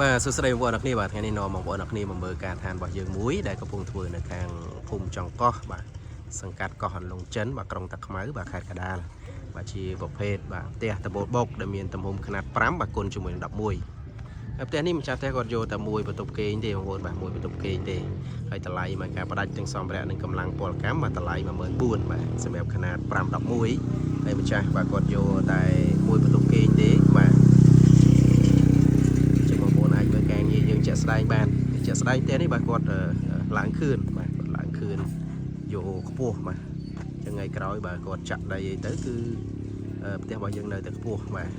បាទសួស្តីបងប្អូនអរគ្នាបាទថ្ងៃនេះនាំបងប្អូនអរគ្នាមកមើលការឋានរបស់យើងមួយដែលកំពុងធ្វើនៅខាងភូមិចុងកោះបាទសង្កាត់កោះអន្លង់ចិនបាទក្រុងតាខ្មៅបាទខេត្តកណ្ដាលបាទជាប្រភេទបាទផ្ទះដំបូលបុកដែលមានទំហំខ្នាត5បាទគុណជាមួយនឹង11ហើយផ្ទះនេះម្ចាស់ផ្ទះគាត់យកតែមួយបន្ទប់គេងទេបងប្អូនបាទមួយបន្ទប់គេងទេហើយតម្លៃមកការផ្ដាច់ទាំងសម្ភារៈនិងកម្លាំងពលកម្មបាទតម្លៃ14000បាទសម្រាប់ខ្នាត511ហើយម្ចាស់បាទគាត់យកតែមួយបន្ទប់គេងទេបាទការងារយើងចាក់ស្ដែងបានចាក់ស្ដែងផ្ទះនេះបាទគាត់ឡើងខឿនបាទគាត់ឡើងខឿនយកខ្ពស់បាទចឹងថ្ងៃក្រោយបាទគាត់ចាក់ដីអីទៅគឺផ្ទះរបស់យើងនៅតែខ្ពស់បាទ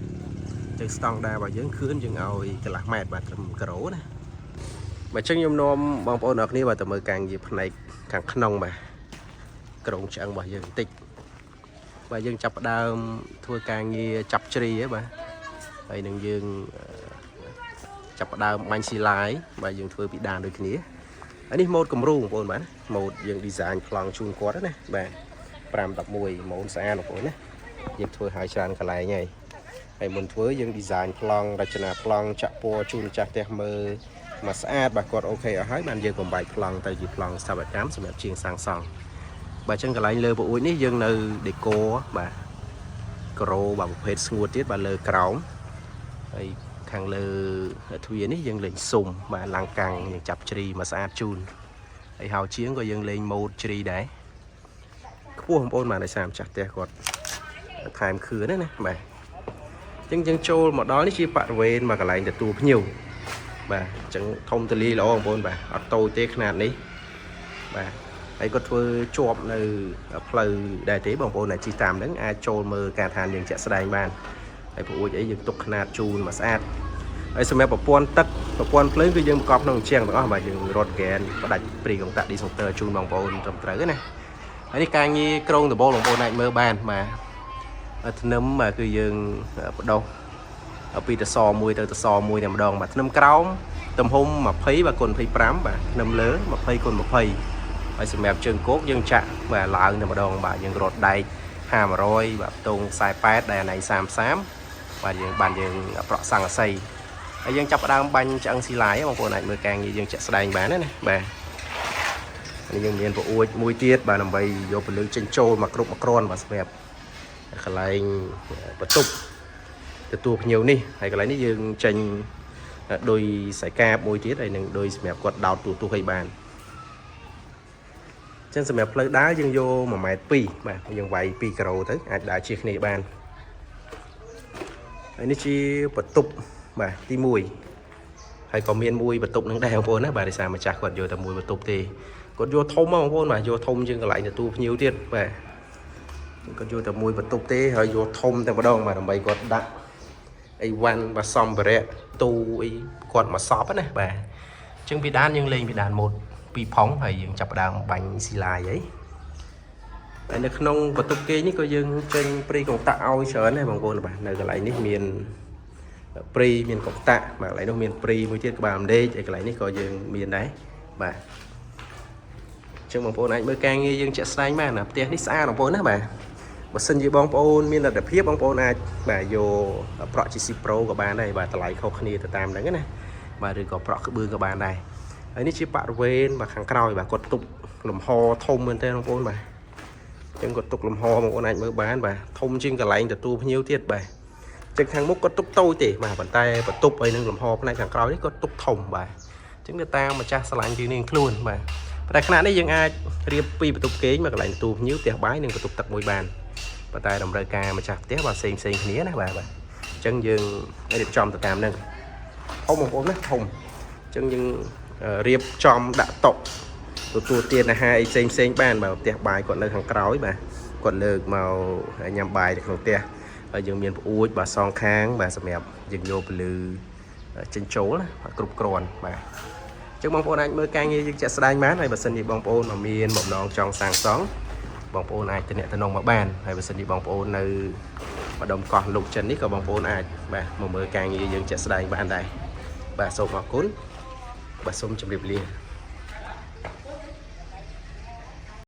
ចឹងស្តង់ដាររបស់យើងខឿនយើងឲ្យកន្លះម៉ែត្របាទត្រឹមគីឡូណាបាទចឹងខ្ញុំនាំបងប្អូនអរគ្នាបាទទៅមើលការងារផ្នែកខាងក្នុងបាទក្រុងឆ្អឹងរបស់យើងបន្តិចបាទយើងចាប់ផ្ដើមធ្វើការងារចាប់ជ្រីហ៎បាទហើយនឹងយើងចាប់ផ្ដើមបាញ់ស៊ីឡាយបាទយើងធ្វើពីដានដូចគ្នាហើយនេះម៉ូដគំរូបងប្អូនបាទម៉ូដយើង design ប្លង់ជូនគាត់ណាបាទ511ម៉ូដស្អាតបងប្អូនណាយើងធ្វើឲ្យច្រើនកន្លែងហើយមុនធ្វើយើង design ប្លង់រចនាប្លង់ចាក់ពណ៌ជូនម្ចាស់ផ្ទះមើលមកស្អាតបាទគាត់អូខេអស់ហើយបានយើងកំបែកប្លង់ទៅជាប្លង់ស្ថាបត្យកម្មសម្រាប់ជាងសាងសង់បាទចឹងកន្លែងលើប្អួយនេះយើងនៅ decor បាទក្រោបាទប្រភេទស្ងួតទៀតបាទលើក្រោមហើយខាងលើទ្វារនេះយើងលេងស៊ុំបាទឡាំងកាំងយើងចាប់ជ្រីមកស្អាតជូនហើយហៅជាងក៏យើងលេងម៉ូដជ្រីដែរខ្ពស់បងប្អូនបាទដោយសារម្ចាស់ផ្ទះគាត់ថែមខឿនណាបាទអញ្ចឹងយើងចូលមកដល់នេះជាបរិវេណមកកន្លែងទទួលភ្ញៀវបាទអញ្ចឹងធំទូលាយល្អបងប្អូនបាទអត់តូចទេຂະຫນាតនេះបាទហើយគាត់ធ្វើជាប់នៅផ្លូវដែរទេបងប្អូនដែលជិះតាមហ្នឹងអាចចូលមើលការឋានយើងចាក់ស្ដែងបានហើយប្អួយអីយើងទុកຂະຫນាតជូនមកស្អាតហើយសម្រាប់ប្រព័ន្ធទឹកប្រព័ន្ធភ្លើងគឺយើងបង្កប់ក្នុងជាងទាំងអស់បាទយើងរត់ហ្គែនផ្ដាច់ព្រីកុងតាក់ឌីសង់ទ័រជូនបងប្អូនត្រឹមត្រូវណាហើយនេះការងារក្រុងដំបូលបងប្អូនអាចមើលបានបាទធ្នឹមបាទគឺយើងបដោះពីតស1ទៅតស1តែម្ដងបាទធ្នឹមក្រោមទំហំ20បាទគុណ25បាទធ្នឹមលើ20គុណ20ហើយសម្រាប់ជើងគោកយើងចាក់បាទឡើងតែម្ដងបាទយើងរត់ដែក500បាទតង48ដែលអាណៃ30បាទយើងបានយើងប្រក់សង្កសីហើយយើងចាប់ផ្ដើមបាញ់ឆ្អឹងស៊ីឡាយបងប្អូនអាចមើលការងារយើងចាក់ស្ដែងបានណាបាទនេះយើងមានប្អួយមួយទៀតបាទដើម្បីយកពលឺចេញចូលមកគ្រប់មកគ្រាន់បាទសម្រាប់កន្លែងបន្ទប់ទទួលភ្ញៀវនេះហើយកន្លែងនេះយើងចេញដោយខ្សែកាបមួយទៀតហើយនឹងដោយសម្រាប់គាត់ដោតទូឲ្យបានចឹងសម្រាប់ផ្លូវដើរយើងយក1.2 ម៉ែត្របាទយើងវាយ2គីឡូទៅអាចដើរជិះគ្នាបានហើយនេះជាបន្ទប់បាទទី1ហើយក៏មានមួយបន្ទប់នឹងដែរបងប្អូនណាបាទដោយសារម្ចាស់គាត់យកតែមួយបន្ទប់ទេគាត់យកធំបងប្អូនបាទយកធំជាងកន្លែងទទួលភ្ញៀវទៀតបាទគាត់យកតែមួយបន្ទប់ទេហើយយកធំតែម្ដងបាទដើម្បីគាត់ដាក់អីវ៉ាន់បាទសម្ភារៈទូអីគាត់មកសពណាបាទអញ្ចឹងពីដានយើងលេងពីដានម៉ូដ2ផុងហើយយើងចាប់ផ្ដើមបាញ់ស៊ីឡាយអីហើយនៅក្នុងបន្ទប់គេងនេះក៏យើងចេញព្រីកុងតាក់ឲ្យច្រើនដែរបងប្អូនបាទនៅកន្លែងនេះមានព្រីមានកុងតាក់បាទកន្លែងនោះមានព្រីមួយទៀតក្បាលអំដេកហើយកន្លែងនេះក៏យើងមានដែរបាទអញ្ចឹងបងប្អូនអាចមើលការងារយើងចាក់ស្ដែងបានណាផ្ទះនេះស្អាតបងប្អូនណាបាទបើសិនជាបងប្អូនមានលទ្ធភាពបងប្អូនអាចបាទយកប្រក់ GC Pro ក៏បានដែរបាទតម្លៃខុសគ្នាទៅតាមហ្នឹងណាបាទឬក៏ប្រក់ក្បឿងក៏បានដែរហើយនេះជាបរិវេណបាទខាងក្រោយបាទគាត់ទុកលំហធំមែនទេបងប្អូនបាទអញ្ចឹងគាត់ទុកលំហបងប្អូនអាចមើលបានបាទធំជាងកន្លែងទទួលភ្ញៀវទៀតបាទអញ្ចឹងខាងមុខគាត់ទុកតូចទេបាទប៉ុន្តែបន្ទប់អីនឹងលំហផ្នែកខាងក្រោយនេះគាត់ទុកធំបាទអញ្ចឹងទៅតាមម្ចាស់ឆ្លាញ់ជាងនេះខ្លួនបាទតែខណៈនេះយើងអាចរៀបពីបន្ទប់គេងមកកន្លែងទទួលភ្ញៀវផ្ទះបាយនិងបន្ទប់ទឹកមួយបានប៉ុន្តែតម្រូវការម្ចាស់ផ្ទះបាទផ្សេងគ្នាណាបាទអញ្ចឹងយើងរៀបចំទៅតាមហ្នឹងធំបងប្អូនណាធំអញ្ចឹងយើងរៀបចំដាក់តុទទួលទានអាហារអីផ្សេងបានបាទផ្ទះបាយគាត់នៅខាងក្រោយបាទគាត់លើកមកញ៉ាំបាយនៅក្នុងផ្ទះហើយយើងមានប្អួយបាទសងខាងបាទសម្រាប់យើងយកពលឺចេញចូលណាគ្រប់គ្រាន់បាទអញ្ចឹងបងប្អូនអាចមើលការងារយើងចាក់ស្ដែងបានហើយបើសិនជាបងប្អូនមានបំណងចង់សាងសង់បងប្អូនអាចទំនាក់ទំនងមកបានហើយបើសិនជាបងប្អូននៅម្ដុំកោះលោកចិននេះក៏បងប្អូនអាចបាទមកមើលការងារយើងចាក់ស្ដែងបានដែរបាទសូមអរគុណបាទសូមជម្រាបលា